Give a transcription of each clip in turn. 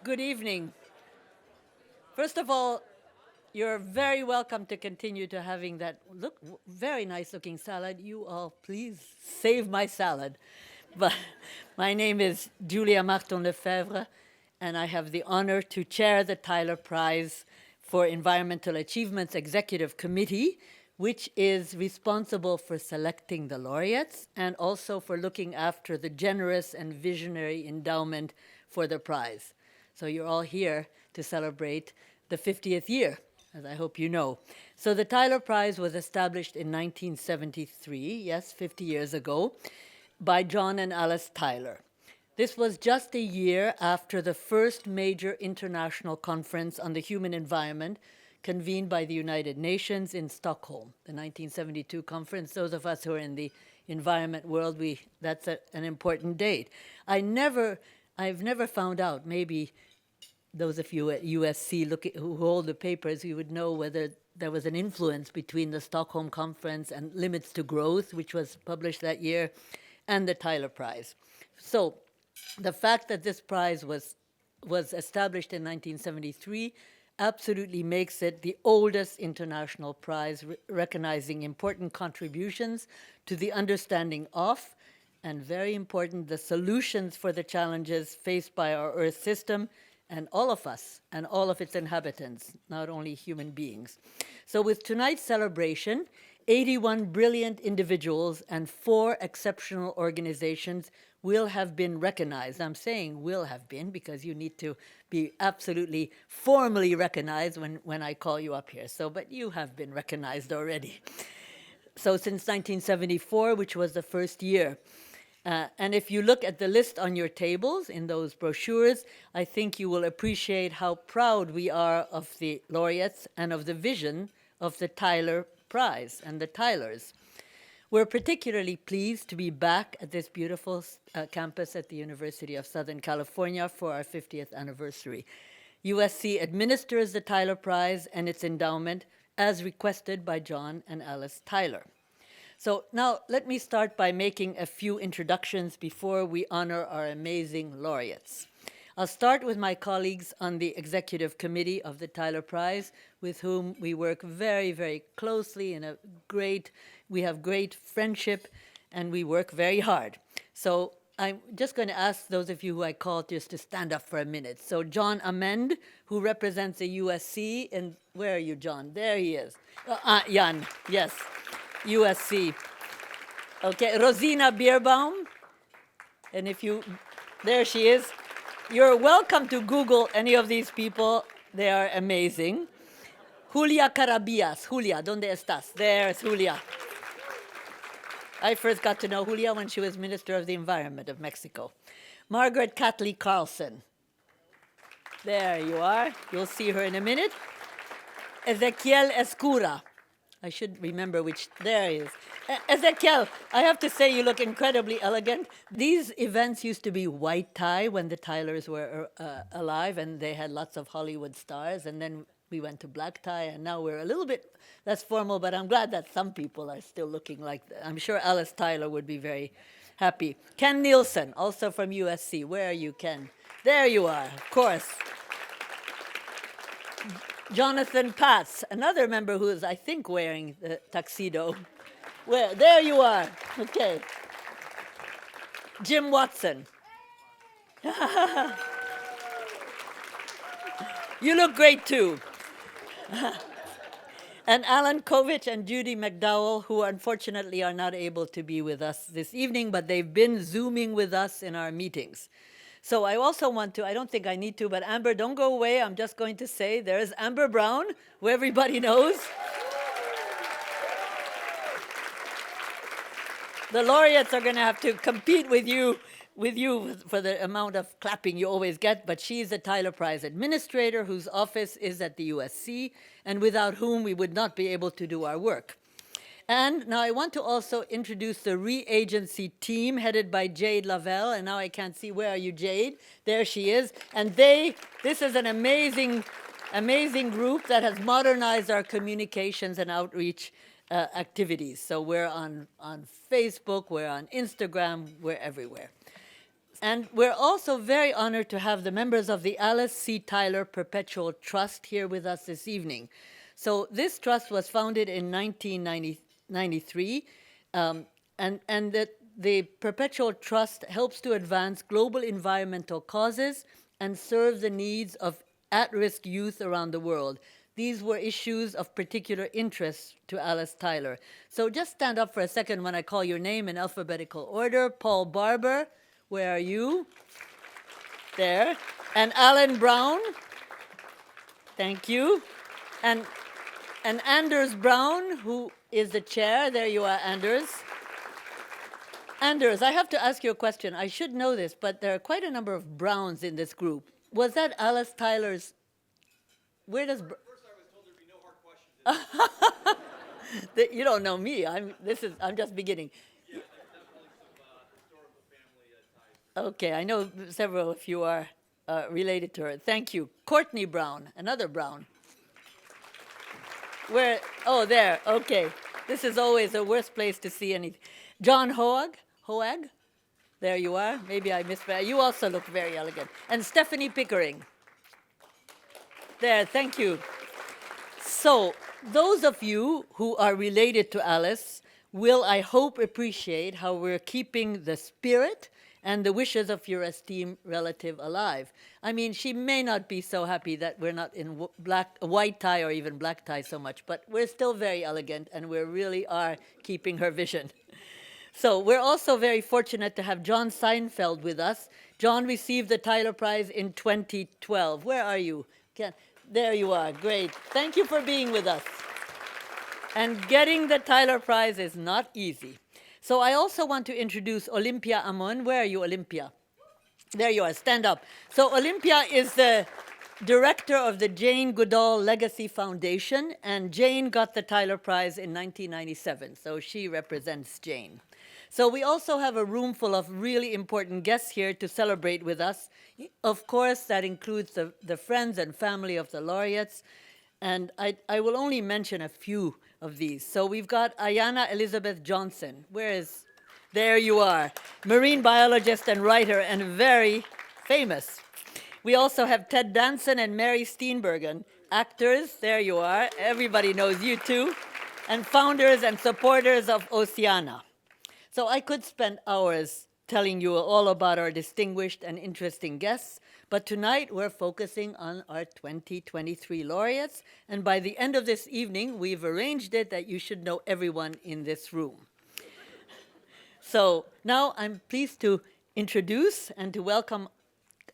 Good evening. First of all, you're very welcome to continue to having that very nice looking salad. You all please save my salad. But my name is Julia Martin-Lefebvre, and I have the honor to chair the Tyler Prize for Environmental Achievements Executive Committee, which is responsible for selecting the laureates and also for looking after the generous and visionary endowment for the prize. So you're all here to celebrate the 50th year, as I hope you know. So the Tyler Prize was established in 1973, yes, 50 years ago, by John and Alice Tyler. This was just a year after the first major international conference on the human environment convened by the United Nations in Stockholm, the 1972 conference. Those of us who are in the environment world, that's an important date. I've never found out, maybe those of you at USC who hold the papers, you would know whether there was an influence between the Stockholm Conference and Limits to Growth, which was published that year, and the Tyler Prize. So the fact that this prize was established in 1973 absolutely makes it the oldest international prize recognizing important contributions to the understanding of, and very important, the solutions for the challenges faced by our Earth system and all of us and all of its inhabitants, not only human beings. So with tonight's celebration, 81 brilliant individuals and 4 exceptional organizations will have been recognized. I'm saying will have been because you need to be absolutely formally recognized when I call you up here. So, but you have been recognized already. So since 1974, which was the first year. And if you look at the list on your tables in those brochures, I think you will appreciate how proud we are of the laureates and of the vision of the Tyler Prize and the Tylers. We're particularly pleased to be back at this beautiful campus at the University of Southern California for our 50th anniversary. USC administers the Tyler Prize and its endowment as requested by John and Alice Tyler. So now let me start by making a few introductions before we honor our amazing laureates. I'll start with my colleagues on the executive committee of the Tyler Prize, with whom we work very, very closely in we have great friendship, and we work very hard. So I'm just going to ask those of you who I called just to stand up for a minute. So John Amend, who represents the USC, and where are you, John? There he is. Jan, yes. USC. Okay, Rosina Bierbaum. And there she is. You're welcome to Google any of these people. They are amazing. Julia Carabias. Julia, ¿dónde estás? There's Julia. I first got to know Julia when she was Minister of the Environment of Mexico. Margaret Catley Carlson. There you are. You'll see her in a minute. Ezequiel Escura. I should remember there he is. Ezequiel, I have to say you look incredibly elegant. These events used to be white tie when the Tylers were alive, and they had lots of Hollywood stars, and then we went to black tie, and now we're a little bit less formal, but I'm glad that some people are still looking like that. I'm sure Alice Tyler would be very happy. Ken Nielsen, also from USC. Where are you, Ken? There you are, of course. Jonathan Patz, another member who is, I think, wearing the tuxedo. There you are. Okay. Jim Watson. You look great, too. And Alan Kovich and Judy McDowell, who unfortunately are not able to be with us this evening, but they've been Zooming with us in our meetings. So I also want to, I don't think I need to, but Amber, don't go away. I'm just going to say there's Amber Brown, who everybody knows. The laureates are going to have to compete with you for the amount of clapping you always get, but she's a Tyler Prize administrator whose office is at the USC, and without whom we would not be able to do our work. And now I want to also introduce the re-agency team headed by Jade Lavelle. And now I can't see, where are you, Jade? There she is. And this is an amazing group that has modernized our communications and outreach activities. So we're on Facebook, we're on Instagram, we're everywhere. And we're also very honored to have the members of the Alice C. Tyler Perpetual Trust here with us this evening. So this trust was founded in 1993, and that the Perpetual Trust helps to advance global environmental causes and serve the needs of at-risk youth around the world. These were issues of particular interest to Alice Tyler. So just stand up for a second when I call your name in alphabetical order. Paul Barber, where are you? There. And Alan Brown. Thank you. And Anders Brown, who is the chair. There you are, Anders. Anders, I have to ask you a question. I should know this, but there are quite a number of Browns in this group. Was that Alice Tyler's? Where does? First, I was told there'd be no hard questions. You don't know me. I'm just beginning. Yeah, definitely some historical family ties. Okay, I know several of you are related to her. Thank you. Courtney Brown, another Brown. Where? Oh, there. Okay. This is always the worst place to see anything. John Hoag. There you are. Maybe I misread. You also look very elegant. And Stephanie Pickering. There, thank you. So, those of you who are related to Alice will, I hope, appreciate how we're keeping the spirit and the wishes of your esteemed relative alive. I mean, she may not be so happy that we're not in white tie or even black tie so much, but we're still very elegant, and we really are keeping her vision. So we're also very fortunate to have John Seinfeld with us. John received the Tyler Prize in 2012. Where are you? There you are. Great. Thank you for being with us. And getting the Tyler Prize is not easy. So I also want to introduce Olympia Amon. Where are you, Olympia? There you are. Stand up. So Olympia is the director of the Jane Goodall Legacy Foundation, and Jane got the Tyler Prize in 1997, so she represents Jane. So we also have a room full of really important guests here to celebrate with us. Of course, that includes the friends and family of the laureates, and I will only mention a few of these. So we've got Ayanna Elizabeth Johnson. There you are, marine biologist and writer, and very famous. We also have Ted Danson and Mary Steenburgen, actors. There you are. Everybody knows you too. And founders and supporters of Oceana. So I could spend hours telling you all about our distinguished and interesting guests, but tonight we're focusing on our 2023 laureates, and by the end of this evening, we've arranged it that you should know everyone in this room. So now I'm pleased to introduce and to welcome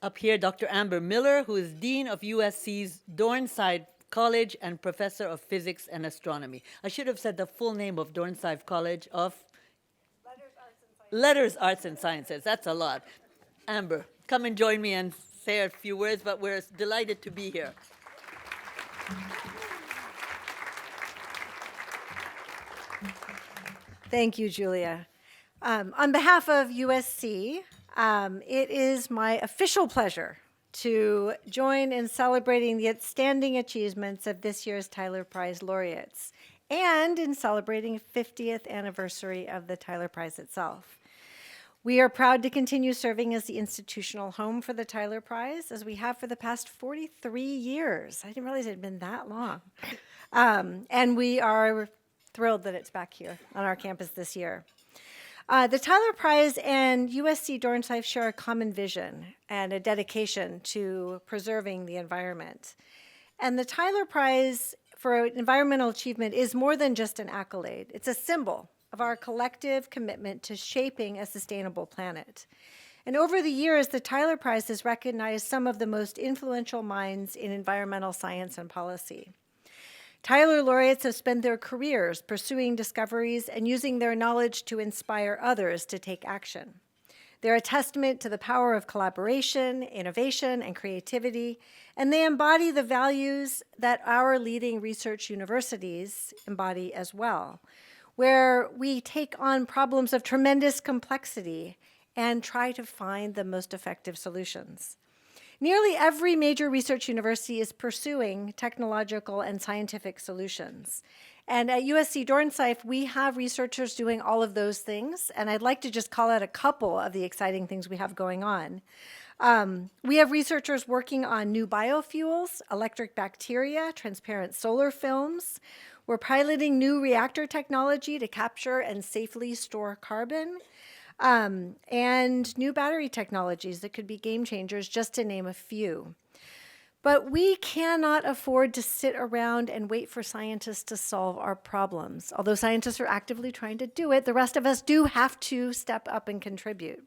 up here Dr. Amber Miller, who is Dean of USC's Dornside College and Professor of Physics and Astronomy. I should have said the full name of Dornside College of Letters, Arts, and Sciences. That's a lot. Amber, come and join me and say a few words, but we're delighted to be here. Thank you, Julia. On behalf of USC, it is my official pleasure to join in celebrating the outstanding achievements of this year's Tyler Prize laureates and in celebrating 50th anniversary of the Tyler Prize itself. We are proud to continue serving as the institutional home for the Tyler Prize, as we have for the past 43 years. I didn't realize it had been that long. And we are thrilled that it's back here on our campus this year. The Tyler Prize and USC Dornside share a common vision and a dedication to preserving the environment. And the Tyler Prize for environmental achievement is more than just an accolade. It's a symbol of our collective commitment to shaping a sustainable planet. And over the years, the Tyler Prize has recognized some of the most influential minds in environmental science and policy. Tyler laureates have spent their careers pursuing discoveries and using their knowledge to inspire others to take action. They're a testament to the power of collaboration, innovation, and creativity, and they embody the values that our leading research universities embody as well. where we take on problems of tremendous complexity and try to find the most effective solutions. Nearly every major research university is pursuing technological and scientific solutions. And at USC Dornsife, we have researchers doing all of those things, and I'd like to just call out a couple of the exciting things we have going on. We have researchers working on new biofuels, electric bacteria, transparent solar films. We're piloting new reactor technology to capture and safely store carbon, and new battery technologies that could be game changers, just to name a few. But we cannot afford to sit around and wait for scientists to solve our problems. Although scientists are actively trying to do it, the rest of us do have to step up and contribute.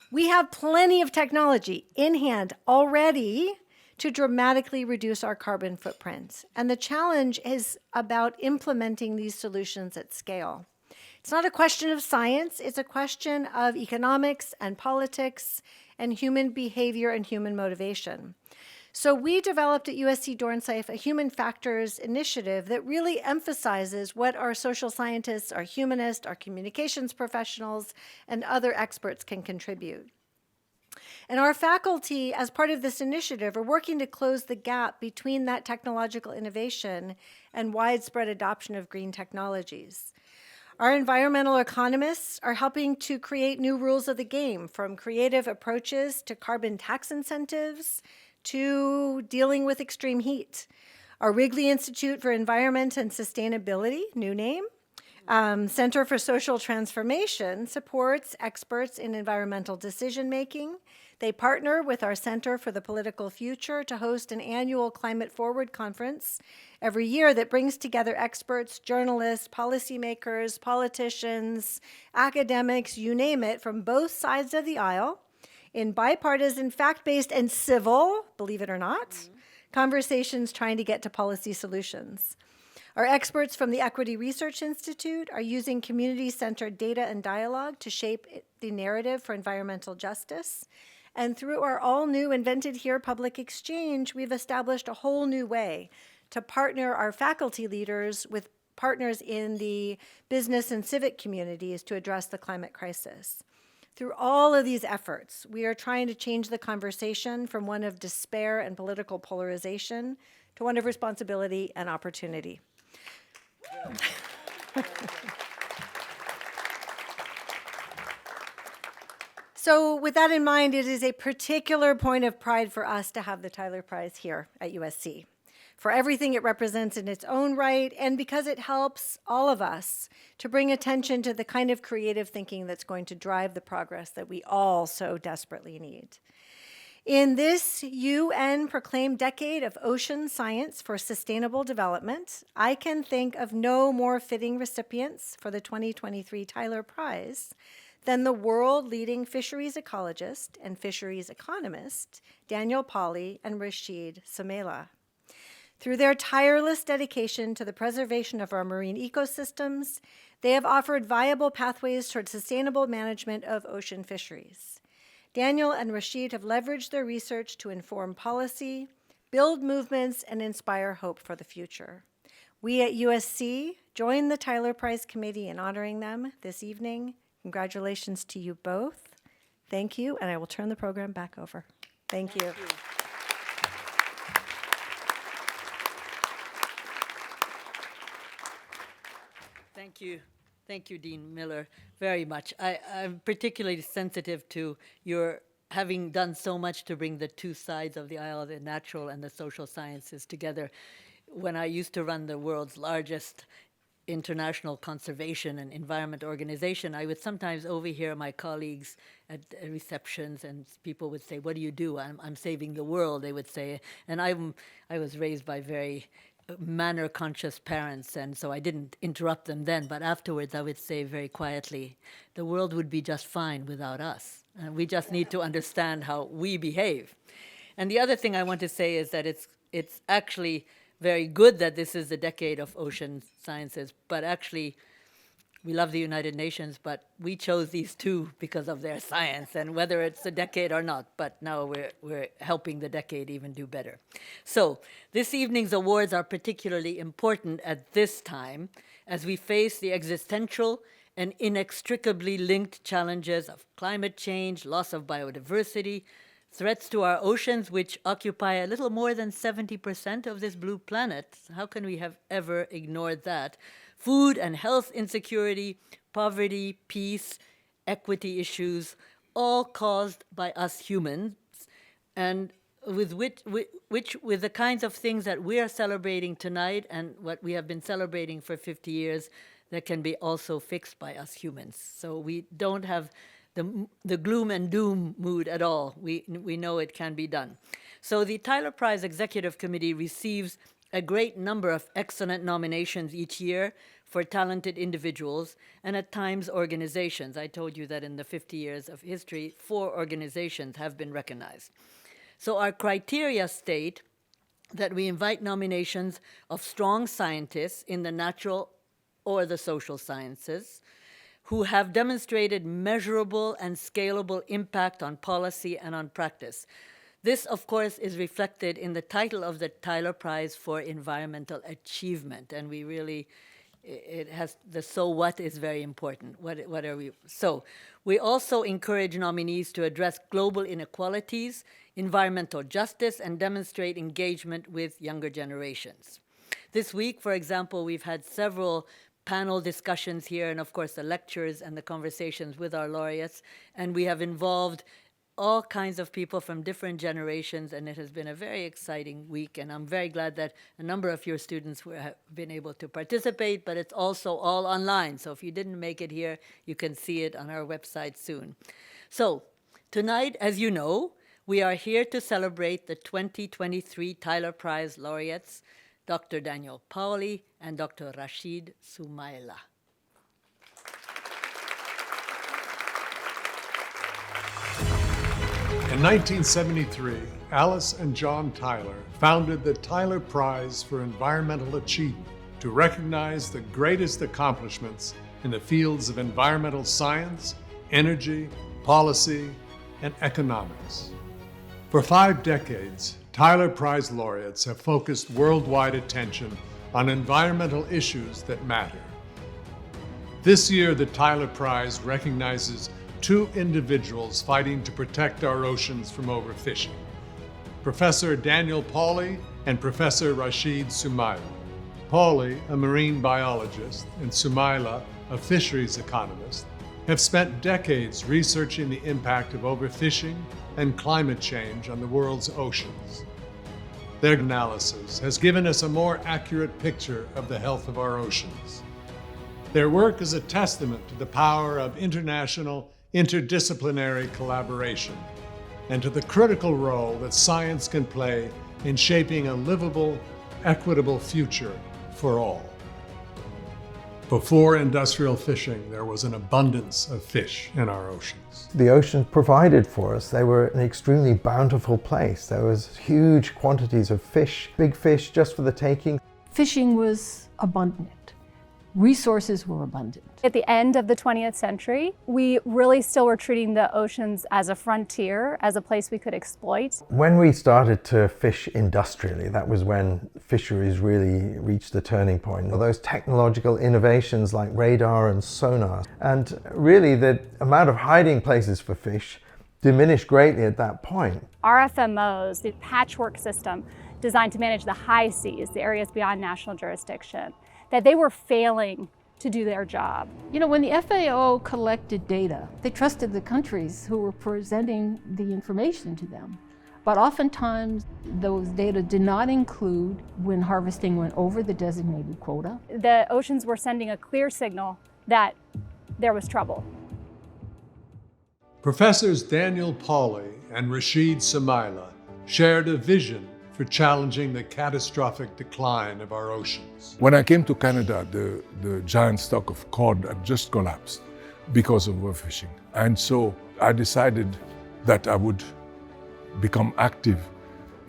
We have plenty of technology in hand already to dramatically reduce our carbon footprint. And the challenge is about implementing these solutions at scale. It's not a question of science, it's a question of economics and politics and human behavior and human motivation. So we developed at USC Dornsife a human factors initiative that really emphasizes what our social scientists, our humanists, our communications professionals, and other experts can contribute. And our faculty, as part of this initiative, are working to close the gap between that technological innovation and widespread adoption of green technologies. Our environmental economists are helping to create new rules of the game, from creative approaches to carbon tax incentives to dealing with extreme heat. Our Wrigley Institute for Environment and Sustainability, new name, Center for Social Transformation, supports experts in environmental decision-making. They partner with our Center for the Political Future to host an annual Climate Forward conference every year that brings together experts, journalists, policymakers, politicians, academics, you name it, from both sides of the aisle, in bipartisan, fact-based, and civil, believe it or not, conversations trying to get to policy solutions. Our experts from the Equity Research Institute are using community-centered data and dialogue to shape the narrative for environmental justice. And through our all-new Invented Here public exchange, we've established a whole new way to partner our faculty leaders with partners in the business and civic communities to address the climate crisis. Through all of these efforts, we are trying to change the conversation from one of despair and political polarization to one of responsibility and opportunity. So with that in mind, it is a particular point of pride for us to have the Tyler Prize here at USC, for everything it represents in its own right, and because it helps all of us to bring attention to the kind of creative thinking that's going to drive the progress that we all so desperately need. In this UN-proclaimed decade of ocean science for sustainable development, I can think of no more fitting recipients for the 2023 Tyler Prize than the world-leading fisheries ecologist and fisheries economist, Daniel Pauly and Rashid Sumaila. Through their tireless dedication to the preservation of our marine ecosystems, they have offered viable pathways toward sustainable management of ocean fisheries. Daniel and Rashid have leveraged their research to inform policy, build movements, and inspire hope for the future. We at USC join the Tyler Prize Committee in honoring them this evening. Congratulations to you both. Thank you, and I will turn the program back over. Thank you. Thank you. Thank you, Dean Miller, very much. I'm particularly sensitive to your having done so much to bring the two sides of the aisle, the natural and the social sciences, together. When I used to run the world's largest international conservation and environment organization, I would sometimes overhear my colleagues at receptions, and people would say, "What do you do?" I'm saving the world, they would say. And I was raised by very manner-conscious parents, and so I didn't interrupt them then, but afterwards I would say very quietly, the world would be just fine without us. And we just need to understand how we behave. And the other thing I want to say is that it's actually very good that this is the decade of ocean sciences, but actually we love the United Nations, but we chose these two because of their science, and whether it's a decade or not, but now we're helping the decade even do better. So this evening's awards are particularly important at this time as we face the existential and inextricably linked challenges of climate change, loss of biodiversity, threats to our oceans, which occupy a little more than 70% of this blue planet. How can we have ever ignored that? Food and health insecurity, poverty, peace, equity issues, all caused by us humans, and with with the kinds of things that we are celebrating tonight and what we have been celebrating for 50 years, that can be also fixed by us humans. So we don't have the gloom and doom mood at all. We know it can be done. So the Tyler Prize Executive Committee receives a great number of excellent nominations each year for talented individuals and at times organizations. I told you that in the 50 years of history, 4 organizations have been recognized. So our criteria state that we invite nominations of strong scientists in the natural or the social sciences who have demonstrated measurable and scalable impact on policy and on practice. This, of course, is reflected in the title of the Tyler Prize for Environmental Achievement, and we really, it has, the so what is very important. What are we? So we also encourage nominees to address global inequalities, environmental justice, and demonstrate engagement with younger generations. This week, for example, we've had several panel discussions here, and of course the lectures and the conversations with our laureates, and we have involved all kinds of people from different generations, and it has been a very exciting week, and I'm very glad that a number of your students have been able to participate, but it's also all online, so if you didn't make it here, you can see it on our website soon. So tonight, as you know, we are here to celebrate the 2023 Tyler Prize laureates, Dr. Daniel Pauly and Dr. Rashid Sumaila. In 1973, Alice and John Tyler founded the Tyler Prize for Environmental Achievement to recognize the greatest accomplishments in the fields of environmental science, energy, policy, and economics. For 5 decades, Tyler Prize laureates have focused worldwide attention on environmental issues that matter. This year, the Tyler Prize recognizes 2 individuals fighting to protect our oceans from overfishing, Professor Daniel Pauly and Professor Rashid Sumaila. Pauly, a marine biologist, and Sumaila, a fisheries economist, have spent decades researching the impact of overfishing and climate change on the world's oceans. Their analysis has given us a more accurate picture of the health of our oceans. Their work is a testament to the power of international interdisciplinary collaboration and to the critical role that science can play in shaping a livable, equitable future for all. Before industrial fishing, there was an abundance of fish in our oceans. The oceans provided for us. They were an extremely bountiful place. There was huge quantities of fish, big fish just for the taking. Fishing was abundant. Resources were abundant. At the end of the 20th century, we really still were treating the oceans as a frontier, as a place we could exploit. When we started to fish industrially, that was when fisheries really reached the turning point. Those technological innovations like radar and sonar, and really the amount of hiding places for fish diminished greatly at that point. RFMOs, the patchwork system designed to manage the high seas, the areas beyond national jurisdiction, that they were failing to do their job. You know, when the FAO collected data, they trusted the countries who were presenting the information to them. But oftentimes, those data did not include when harvesting went over the designated quota. The oceans were sending a clear signal that there was trouble. Professors Daniel Pauly and Rashid Sumaila shared a vision for challenging the catastrophic decline of our oceans. When I came to Canada, the giant stock of cod had just collapsed because of overfishing. And so I decided that I would become active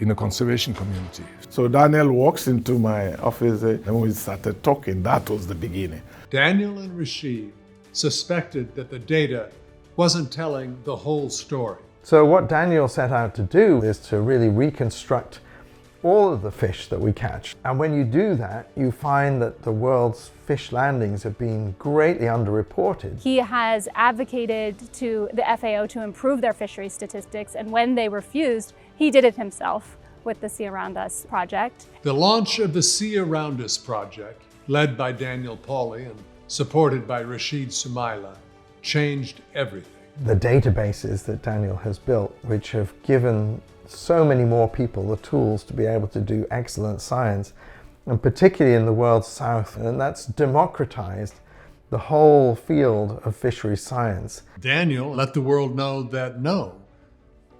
in a conservation community. So Daniel walks into my office and we started talking. That was the beginning. Daniel and Rashid suspected that the data wasn't telling the whole story. So what Daniel set out to do is to really reconstruct all of the fish that we catch. And when you do that, you find that the world's fish landings have been greatly underreported. He has advocated to the FAO to improve their fishery statistics, and when they refused, he did it himself with the Sea Around Us project. The launch of the Sea Around Us project, led by Daniel Pauly and supported by Rashid Sumaila, changed everything. The databases that Daniel has built, which have given so many more people the tools to be able to do excellent science, and particularly in the world's south, and that's democratized the whole field of fisheries science. Daniel let the world know that no,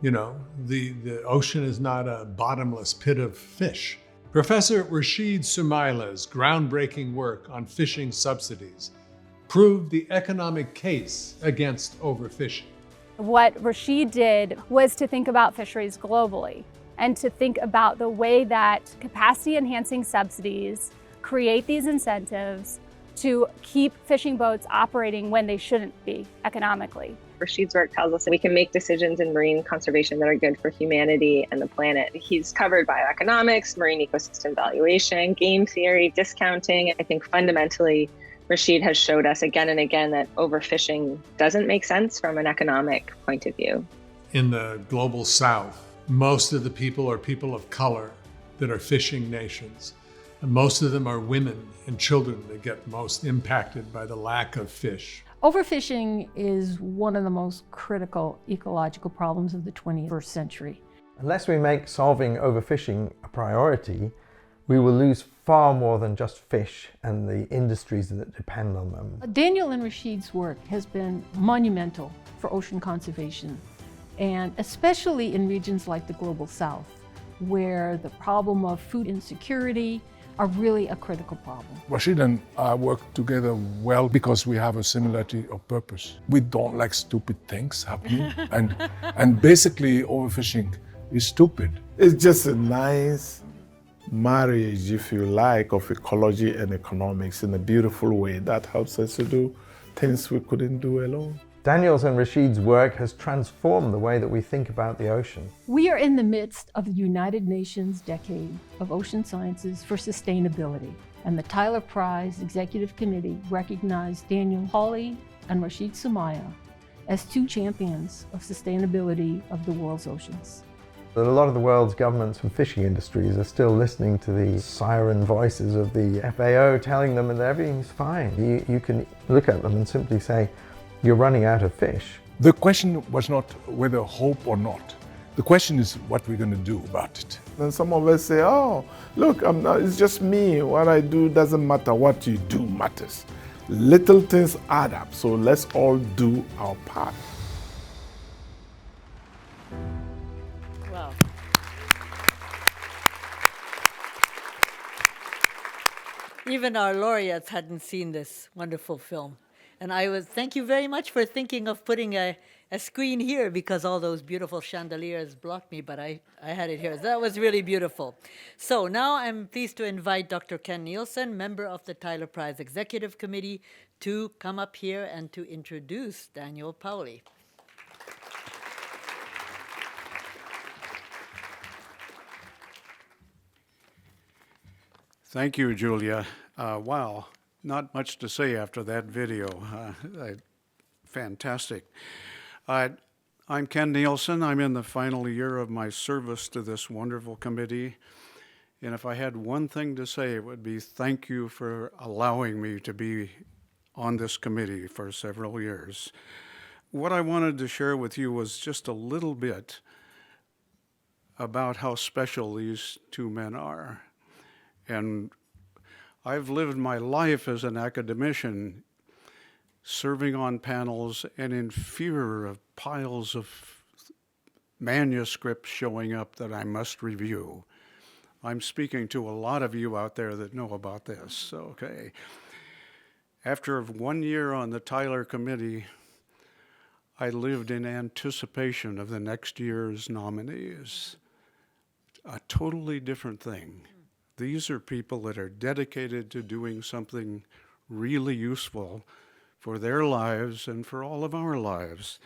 the ocean is not a bottomless pit of fish. Professor Rashid Sumaila's groundbreaking work on fishing subsidies proved the economic case against overfishing. What Rashid did was to think about fisheries globally and to think about the way that capacity enhancing subsidies create these incentives to keep fishing boats operating when they shouldn't be economically. Rashid's work tells us that we can make decisions in marine conservation that are good for humanity and the planet. He's covered bioeconomics, marine ecosystem valuation, game theory, discounting. I think fundamentally, Rashid has showed us again and again that overfishing doesn't make sense from an economic point of view. In the global south, most of the people are people of color that are fishing nations. And most of them are women and children that get most impacted by the lack of fish. Overfishing is one of the most critical ecological problems of the 21st century. Unless we make solving overfishing a priority, we will lose far more than just fish and the industries that depend on them. Daniel and Rashid's work has been monumental for ocean conservation, and especially in regions like the global south, where the problem of food insecurity are really a critical problem. Rashid and I work together well because we have a similarity of purpose. We don't like stupid things happening, and basically overfishing is stupid. It's just a nice marriage, if you like, of ecology and economics in a beautiful way that helps us to do things we couldn't do alone. Daniel's and Rashid's work has transformed the way that we think about the ocean. We are in the midst of the United Nations Decade of Ocean Sciences for Sustainability, and the Tyler Prize Executive Committee recognized Daniel Pauly and Rashid Sumaila as two champions of sustainability of the world's oceans. A lot of the world's governments and fishing industries are still listening to the siren voices of the FAO telling them that everything's fine. You can look at them and simply say, you're running out of fish. The question was not whether hope or not. The question is what we're going to do about it. And some of us say, oh, look, it's just me. What I do doesn't matter. What you do matters. Little things add up, so let's all do our part. Wow. Even our laureates hadn't seen this wonderful film. And thank you very much for thinking of putting a screen here, because all those beautiful chandeliers blocked me, but I had it here. That was really beautiful. So now I'm pleased to invite Dr. Ken Nielsen, member of the Tyler Prize Executive Committee, to come up here and to introduce Daniel Pauly. Thank you, Julia. Wow, not much to say after that video. Fantastic. I'm Ken Nielsen. I'm in the final year of my service to this wonderful committee. And if I had one thing to say, it would be thank you for allowing me to be on this committee for several years. What I wanted to share with you was just a little bit about how special these two men are. And I've lived my life as an academician serving on panels and in fear of piles of manuscripts showing up that I must review. I'm speaking to a lot of you out there that know about this, okay. After 1 year on the Tyler Committee, I lived in anticipation of the next year's nominees. a totally different thing. These are people that are dedicated to doing something really useful for their lives and for all of our lives.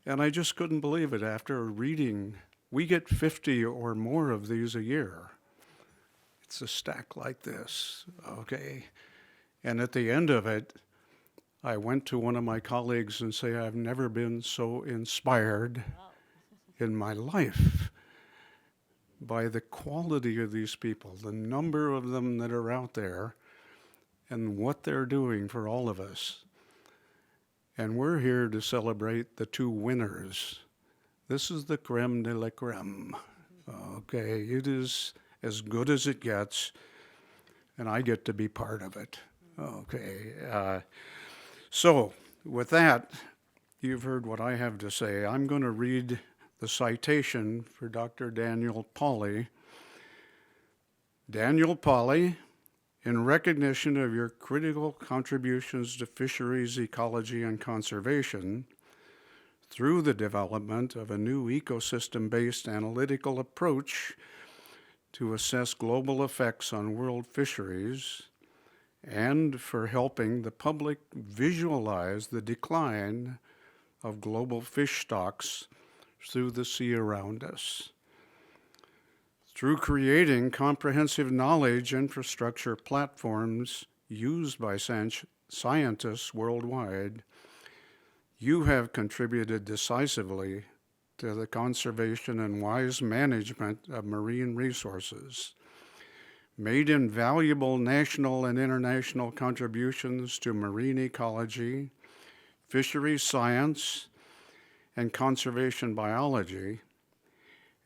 And I just couldn't believe it after reading. We get 50 or more of these a year. It's a stack like this, okay? And at the end of it, I went to one of my colleagues and say, I've never been so inspired in my life by the quality of these people, the number of them that are out there, and what they're doing for all of us. And we're here to celebrate the two winners. This is the creme de la creme. Okay, it is as good as it gets, and I get to be part of it. Okay, so with that, you've heard what I have to say. I'm going to read the citation for Dr. Daniel Pauly. Daniel Pauly, in recognition of your critical contributions to fisheries, ecology, and conservation, through the development of a new ecosystem-based analytical approach to assess global effects on world fisheries, and for helping the public visualize the decline of global fish stocks through the sea around us. Through creating comprehensive knowledge infrastructure platforms used by scientists worldwide, you have contributed decisively to the conservation and wise management of marine resources, made invaluable national and international contributions to marine ecology, fisheries science, and conservation biology,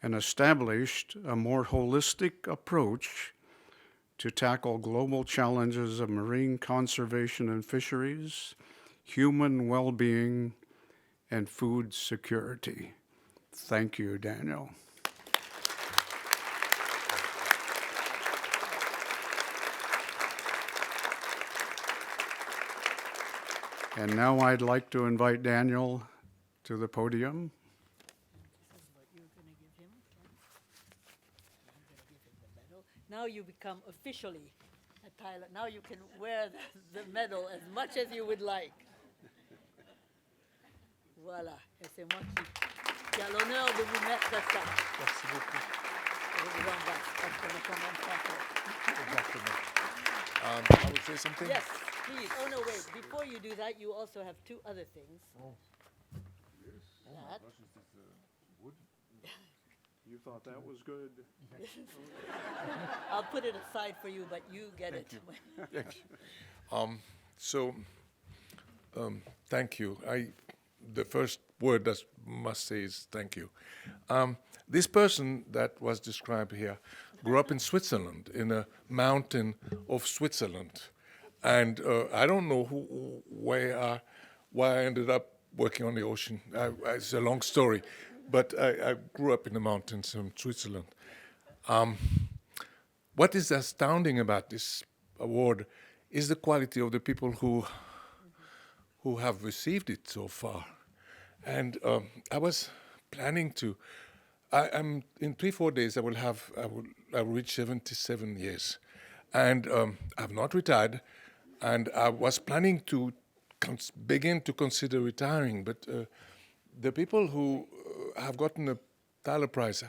and established a more holistic approach to tackle global challenges of marine conservation and fisheries, human well-being, and food security. Thank you, Daniel. And now I'd like to invite Daniel to the podium. Now you become officially a Tyler. Now you can wear the medal as much as you would like. Voilà. Et c'est moi qui a l'honneur de vous mettre ça. Merci beaucoup. Je vous embrasse parce que nous sommes en Exactement. I would say something. Yes, please. Oh, no, wait. Before you do that, you also have two other things. Oh. Yes. Oh my gosh, is this wood? You thought that was good? I'll put it aside for you, but you get it. Thank you. Thank you. The first word I must say is thank you. This person that was described here grew up in Switzerland, in a mountain of Switzerland. And I don't know why I ended up working on the ocean. It's a long story, but I grew up in the mountains in Switzerland. What is astounding about this award is the quality of the people who have received it so far. And I was planning to. I'm in 3-4 days. I will reach 77 years, and I've not retired. And I was planning to begin to consider retiring, but the people who have gotten the Tyler Prize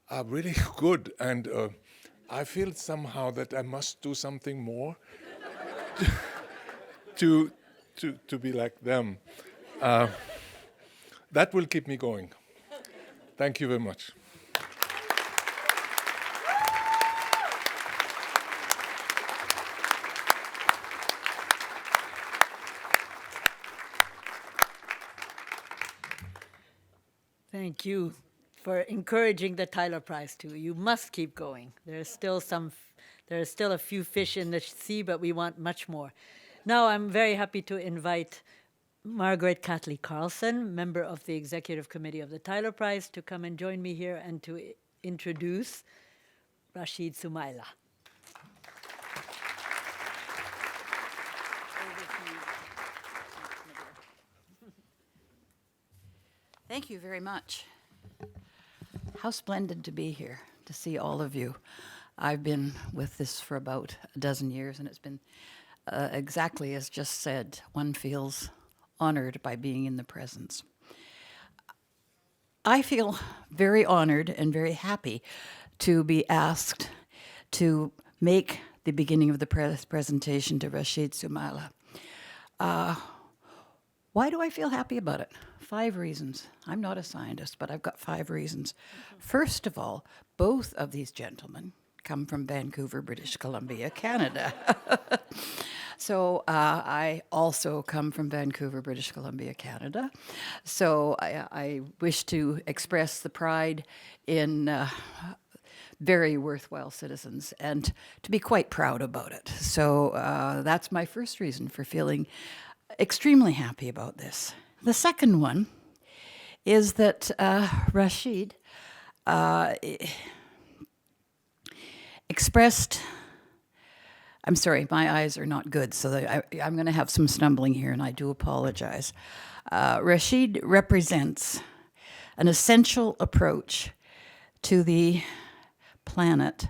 are really good, and I feel somehow that I must do something more to be like them. That will keep me going. Thank you very much. Thank you for encouraging the Tyler Prize too. You must keep going. There are still a few fish in the sea, but we want much more. Now I'm very happy to invite Margaret Catley Carlson, member of the Executive Committee of the Tyler Prize, to come and join me here and to introduce Rashid Sumaila. Thank you very much. How splendid to be here to see all of you. I've been with this for about a dozen years, and it's been exactly as just said. One feels honored by being in the presence. I feel very honored and very happy to be asked to make the beginning of the presentation to Rashid Sumaila. Why do I feel happy about it? 5 reasons. I'm not a scientist, but I've got 5 reasons. First of all, both of these gentlemen come from Vancouver, British Columbia, Canada. So I also come from Vancouver, British Columbia, Canada. So I wish to express the pride in very worthwhile citizens and to be quite proud about it. So that's my first reason for feeling extremely happy about this. The second one is that Rashid expressed, I'm sorry, my eyes are not good, so I'm going to have some stumbling here, and I do apologize. Rashid represents an essential approach to the planet.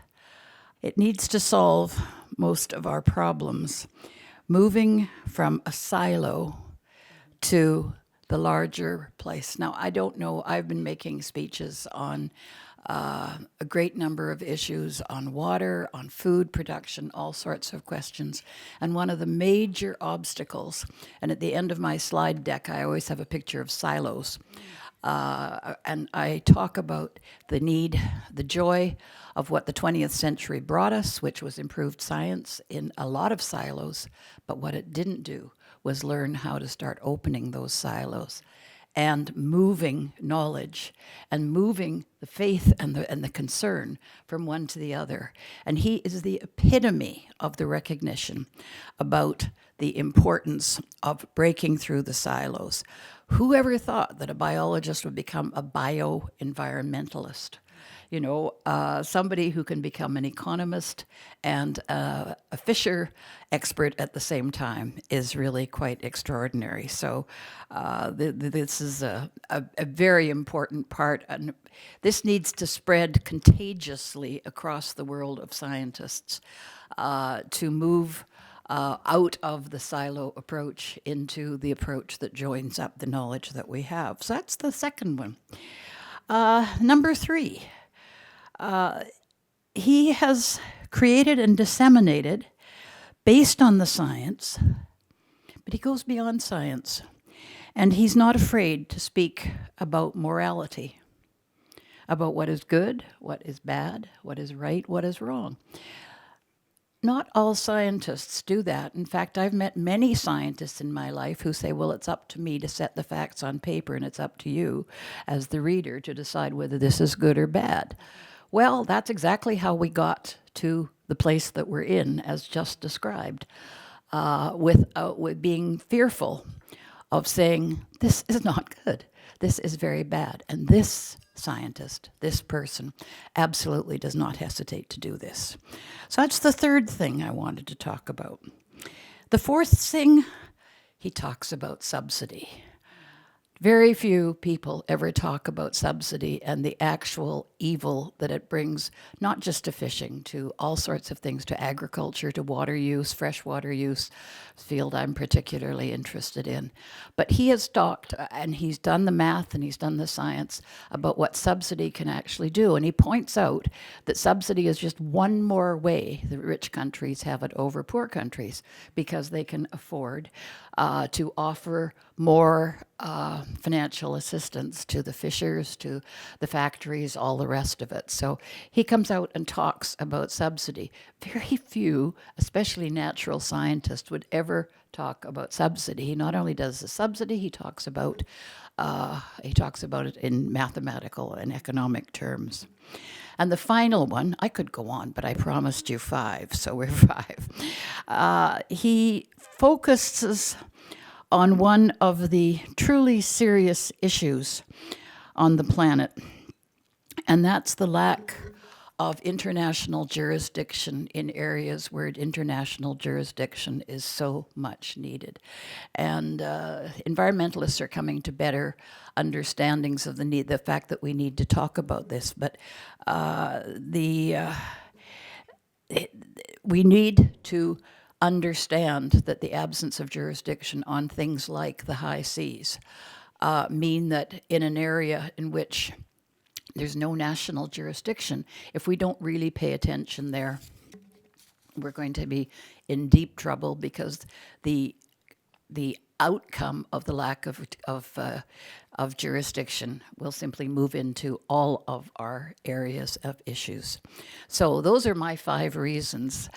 It needs to solve most of our problems, moving from a silo to the larger place. Now, I don't know, I've been making speeches on a great number of issues on water, on food production, all sorts of questions. And one of the major obstacles, and at the end of my slide deck, I always have a picture of silos. And I talk about the need, the joy of what the 20th century brought us, which was improved science in a lot of silos, but what it didn't do was learn how to start opening those silos and moving knowledge and moving the faith and the concern from one to the other. And he is the epitome of the recognition about the importance of breaking through the silos. Whoever thought that a biologist would become a bioenvironmentalist? You know, somebody who can become an economist and a fisher expert at the same time is really quite extraordinary. So this is a very important part, and this needs to spread contagiously across the world of scientists to move out of the silo approach into the approach that joins up the knowledge that we have. So that's the second one. Number 3. He has created and disseminated based on the science, but he goes beyond science. And he's not afraid to speak about morality, about what is good, what is bad, what is right, what is wrong. Not all scientists do that. In fact, I've met many scientists in my life who say, well, it's up to me to set the facts on paper, and it's up to you as the reader to decide whether this is good or bad. Well, that's exactly how we got to the place that we're in, as just described, with being fearful of saying, this is not good, this is very bad, and this scientist, this person, absolutely does not hesitate to do this. So that's the third thing I wanted to talk about. The fourth thing, he talks about subsidy. Very few people ever talk about subsidy and the actual evil that it brings, not just to fishing, to all sorts of things, to agriculture, to water use, freshwater use, field I'm particularly interested in. But he has talked, and he's done the math and he's done the science about what subsidy can actually do. And he points out that subsidy is just one more way that rich countries have it over poor countries, because they can afford to offer more financial assistance to the fishers, to the factories, all the rest of it. So he comes out and talks about subsidy. Very few, especially natural scientists, would ever talk about subsidy. He not only does the subsidy, he talks about it in mathematical and economic terms. And the final one, I could go on, but I promised you 5, so we're 5. He focuses on one of the truly serious issues on the planet, and that's the lack of international jurisdiction in areas where international jurisdiction is so much needed. And environmentalists are coming to better understandings of the fact that we need to talk about this. But we need to understand that the absence of jurisdiction on things like the high seas mean that in an area in which there's no national jurisdiction, if we don't really pay attention there, we're going to be in deep trouble, because the outcome of the lack of jurisdiction will simply move into all of our areas of issues. So those are my 5 reasons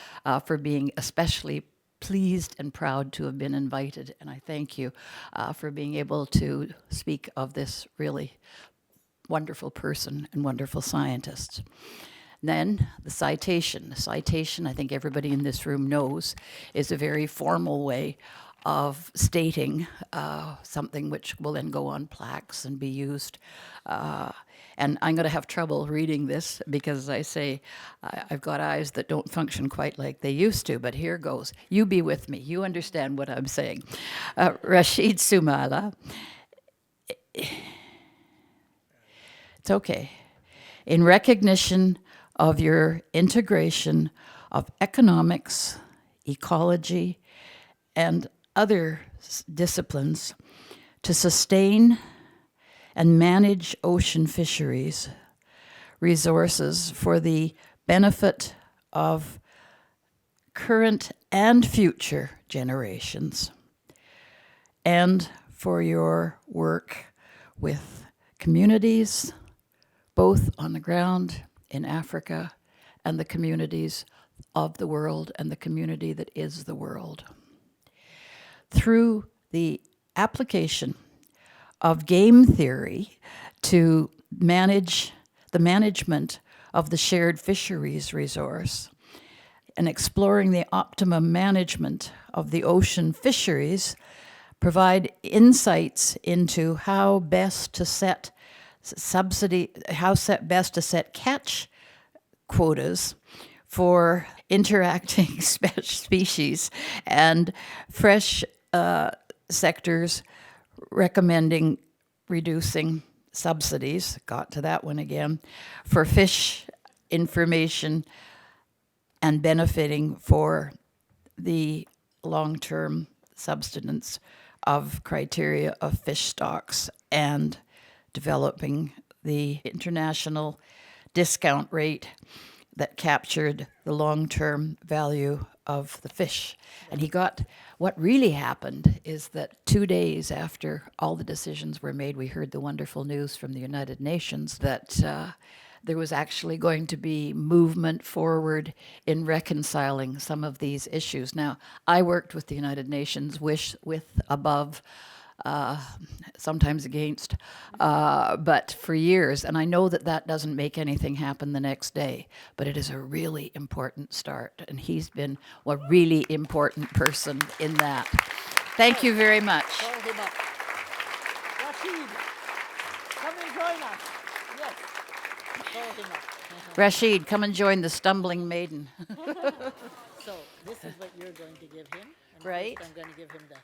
for being especially pleased and proud to have been invited, and I thank you for being able to speak of this really wonderful person and wonderful scientist. Then the citation. The citation, I think everybody in this room knows, is a very formal way of stating something which will then go on plaques and be used. And I'm going to have trouble reading this because I say I've got eyes that don't function quite like they used to, but here goes. You be with me. You understand what I'm saying. Rashid Sumaila. It's okay. In recognition of your integration of economics, ecology, and other disciplines to sustain and manage ocean fisheries resources for the benefit of current and future generations, and for your work with communities, both on the ground in Africa and the communities of the world and the community that is the world. Through the application of game theory to manage the management of the shared fisheries resource and exploring the optimum management of the ocean fisheries, provide insights into how best to set best to set catch quotas for interacting species and fresh sectors, recommending reducing subsidies, got to that one again, for fish information and benefiting for the long-term subsistence of criteria of fish stocks, and developing the international discount rate that captured the long-term value of the fish. And what really happened is that 2 days after all the decisions were made, we heard the wonderful news from the United Nations that there was actually going to be movement forward in reconciling some of these issues. Now, I worked with the United Nations, with, above, sometimes against, but for years. And I know that doesn't make anything happen the next day, but it is a really important start. And he's been a really important person in that. Thank you very much. Call him up. Rashid, come and join us. Yes. Call him up. Rashid, come and join the stumbling maiden. So this is what you're going to give him. And Right. first I'm going to give him the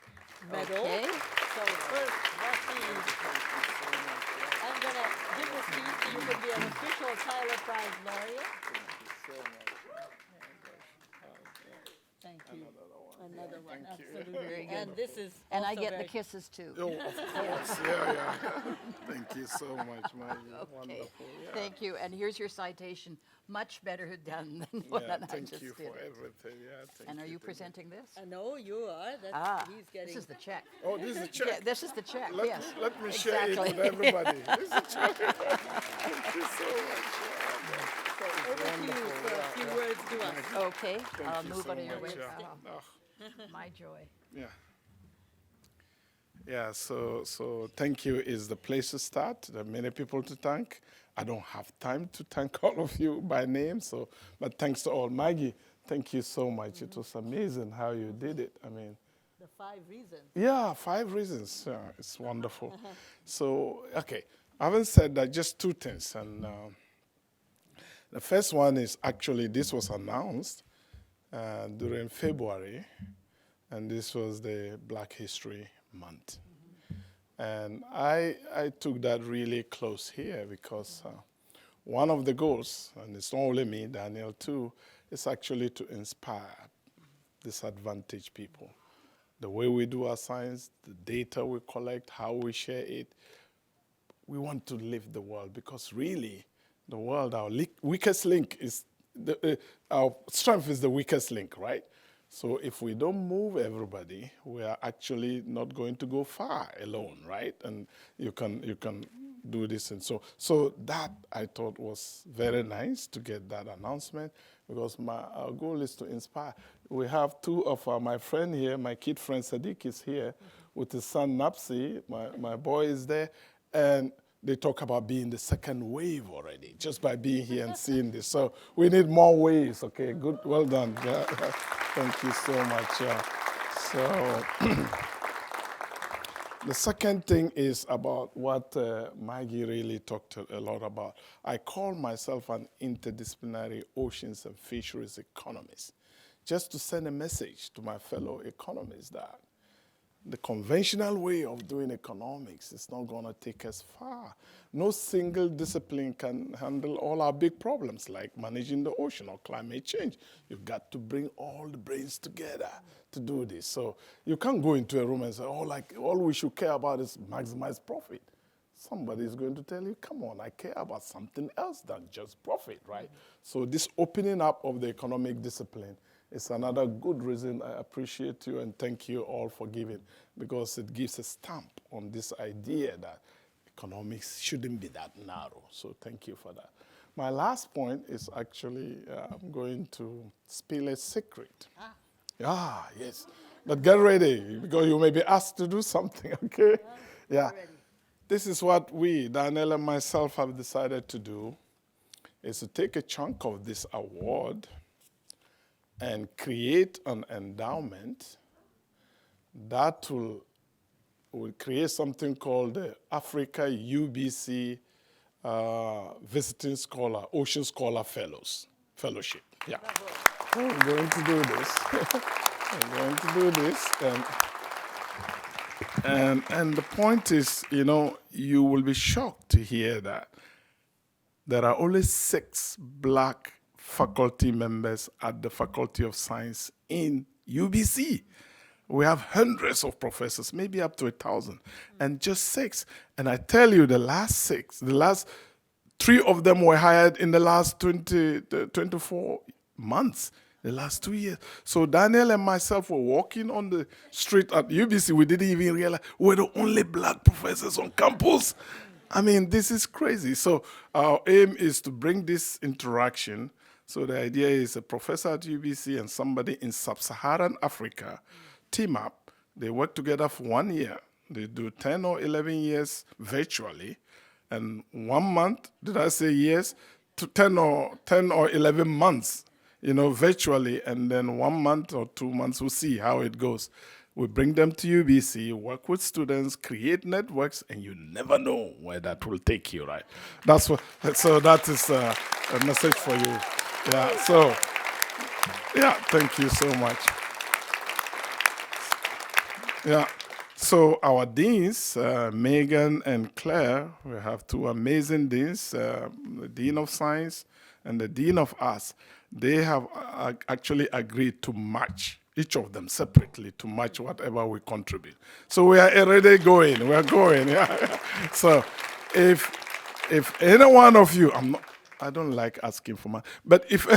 medal. Okay. So first, Rashid, I'm going to give this to you so you can be an official Tyler Prize laureate. Thank you. Another one, absolutely. Very good. And this is And I also get the very- kisses too. Oh, of course, yeah. Thank you so much, Maggie. Okay. Wonderful. Yeah. Thank you. And here's your citation. Much better done than what Yeah, I thank just you did. for everything. Yeah, thank And are you thank presenting this? No, you are. That's, he's getting. This is the check. Oh, this is a check. Yeah, this is the check, Let, yes. let me share it with everybody. This is a check. Thank you so much. Over to you for a few words to us. Okay, I'll you move so out of your way. much, yeah. Oh, My joy. yeah. Yeah, so thank you is the place to start. There are many people to thank. I don't have time to thank all of you by name, but thanks to all. Maggie, thank you so much. It was amazing how you did it. I mean, The 5 reasons. yeah, 5 reasons. Yeah, it's wonderful. So, okay, I haven't said that, just 2 things. And The first one is actually, this was announced during February, and this was the Black History Month. And I took that really close here because one of the goals, and it's not only me, Daniel too, is actually to inspire disadvantaged people. The way we do our science, the data we collect, how we share it, we want to live the world because really the world, our weakest link is, our strength is the weakest link, right? So if we don't move everybody, we are actually not going to go far alone, right? And you can do this. And so that I thought was very nice to get that announcement because our goal is to inspire. We have two of my friend here, my kid friend Sadiq is here with his son Napsi, my boy is there, and they talk about being the second wave already, just by being here and seeing this. So we need more waves, okay? Good, well done. Yeah. Thank you so much. So the second thing is about what Maggie really talked a lot about. I call myself an interdisciplinary oceans and fisheries economist, just to send a message to my fellow economists that the conventional way of doing economics is not going to take us far. No single discipline can handle all our big problems like managing the ocean or climate change. You've got to bring all the brains together to do this. So you can't go into a room and say, all we should care about is maximize profit. Somebody is going to tell you, come on, I care about something else than just profit, right? So this opening up of the economic discipline is another good reason I appreciate you and thank you all for giving, because it gives a stamp on this idea that economics shouldn't be that narrow. So thank you for that. My last point is actually, I'm going to spill a secret. Yes. But get ready, because you may be asked to do something, okay? Yeah. This is what we, Daniel and myself, have decided to do, is to take a chunk of this award and create an endowment that will create something called the Africa-UBC Visiting Scholar, Ocean Scholar Fellowship. Yeah. We're going to do this. We're going to do this. And the point is, you will be shocked to hear that there are only 6 Black faculty members at the Faculty of Science in UBC. We have hundreds of professors, maybe up to 1,000, and just 6. And I tell you, the last 3 of them were hired in the last 24 months, the last 2 years. So Daniel and myself were walking on the street at UBC. We didn't even realize we're the only Black professors on campus. I mean, this is crazy. So our aim is to bring this interaction. So the idea is a professor at UBC and somebody in sub-Saharan Africa team up. They work together for 1 year. They do 10 or 11 years virtually. And 1 month, did I say years? To 10 or 11 months, virtually. And then 1 month or 2 months, we'll see how it goes. We bring them to UBC, work with students, create networks, and you never know where that will take you, right? So that is a message for you. Yeah, thank you so much. Yeah, so our deans, Megan and Claire, we have 2 amazing deans, the Dean of Science and the Dean of Arts. They have actually agreed to match, each of them separately, to match whatever we contribute. So we are already going, yeah. So if any one of you, I don't like asking for money, but if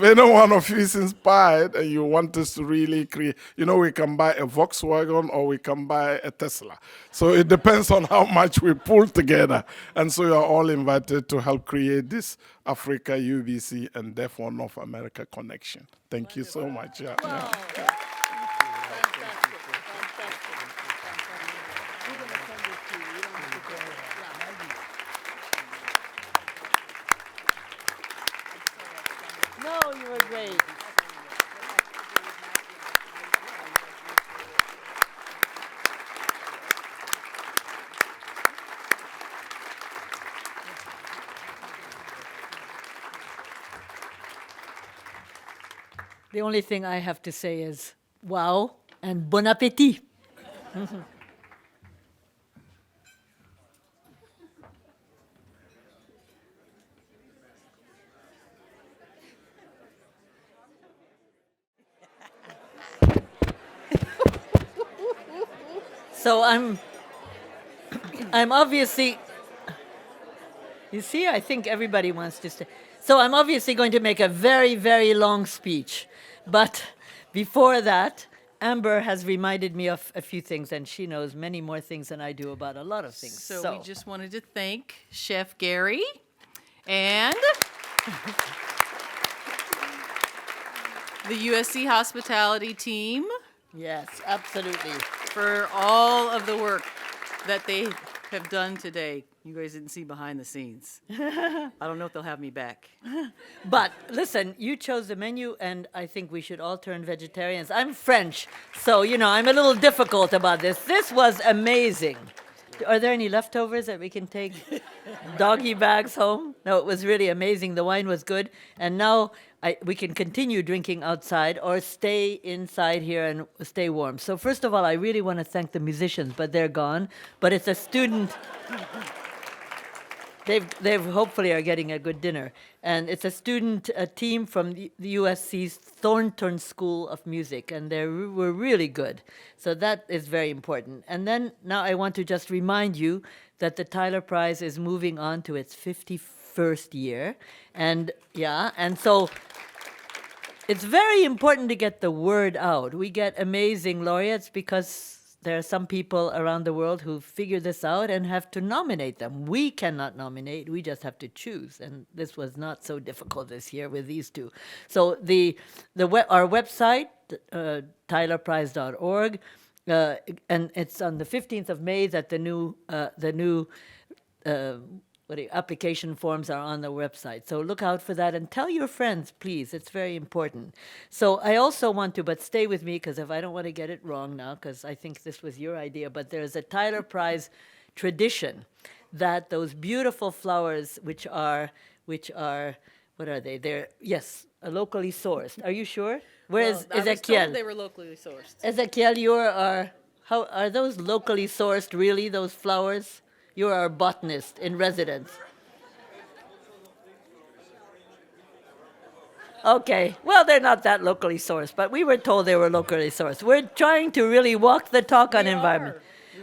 any one of you is inspired and you want us to really create, we can buy a Volkswagen or we can buy a Tesla. So it depends on how much we pull together. And so you are all invited to help create this Africa-UBC and therefore North America connection. Thank you so much. Yeah. Wow. Yeah. No, you were great. The only thing I have to say is wow and bon appétit. So I'm obviously, you see, I think everybody wants to stay. So I'm obviously going to make a very, very long speech. But before that, Amber has reminded me of a few things, and she knows many more things than I do about a lot of things. So we just wanted to thank Chef Gary and the USC hospitality team Yes, absolutely. for all of the work that they have done today. You guys didn't see behind the scenes. I don't know if they'll have me back. But listen, you chose the menu, and I think we should all turn vegetarians. I'm French, so, I'm a little difficult about this. This was amazing. Are there any leftovers that we can take doggy bags home? No, it was really amazing. The wine was good. And now we can continue drinking outside or stay inside here and stay warm. So first of all, I really want to thank the musicians, but they're gone. But it's a student. They've hopefully are getting a good dinner. And it's a student team from the USC's Thornton School of Music, and they were really good. So that is very important. And then now I want to just remind you that the Tyler Prize is moving on to its 51st year. And so it's very important to get the word out. We get amazing laureates because there are some people around the world who figure this out and have to nominate them. We cannot nominate, we just have to choose. And this was not so difficult this year with these two. So our website, tylerprize.org, and it's on the 15th of May that the new application forms are on the website. So look out for that and tell your friends, please. It's very important. So I also want to, but stay with me, because if I don't want to get it wrong now, because I think this was your idea, but there's a Tyler Prize tradition that those beautiful flowers, which are, what are they? They're, locally sourced. Are you sure? Where is I was Ezekiel? told they were locally sourced. Ezekiel, how are those locally sourced, really, those flowers? You're our botanist in residence. Okay, well, they're not that locally sourced, but we were told they were locally sourced. We're trying to really walk the talk on environment.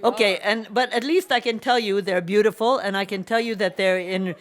Okay, but at least I can tell you they're beautiful, and I can tell you that they're in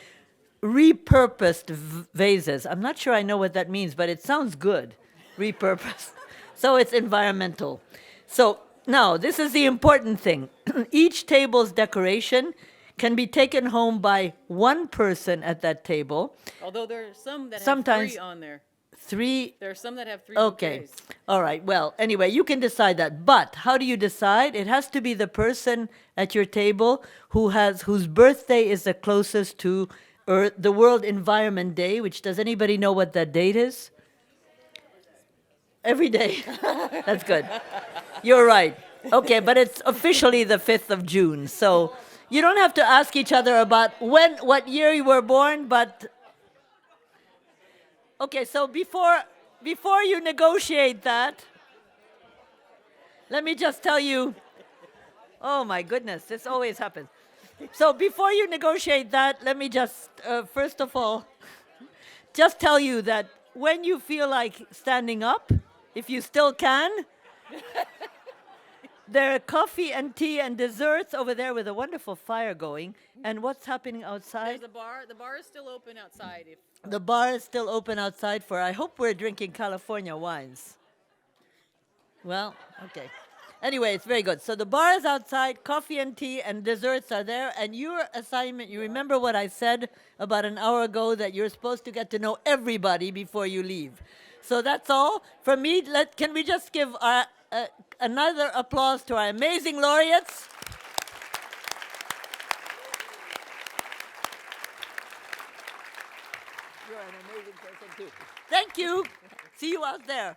repurposed vases. I'm not sure I know what that means, but it sounds good, repurposed. So it's environmental. So now, this is the important thing. Each table's decoration can be taken home by one person at that table. Although there are some that Sometimes have 3 on there. 3. There are some that have 3 Okay. bouquets. All right. Well, anyway, you can decide that. But how do you decide? It has to be the person at your table whose birthday is the closest to the World Environment Day, which, does anybody know what that date is? Every day. That's good. You're right. Okay, but it's officially the 5th of June. So you don't have to ask each other about what year you were born, but okay, so before you negotiate that, let me just tell you, oh my goodness, this always happens. So before you negotiate that, let me just, first of all, just tell you that when you feel like standing up, if you still can, there are coffee and tea and desserts over there with a wonderful fire going. And what's happening outside? There's a bar. The bar is still open outside. The bar is still open outside for, I hope we're drinking California wines. Well, okay. Anyway, it's very good. So the bar is outside, coffee and tea and desserts are there. And your assignment, you remember what I said about an hour ago, that you're supposed to get to know everybody before you leave. So that's all. From me, can we just give another applause to our amazing laureates? You're an amazing person, too. Thank you. See you out there.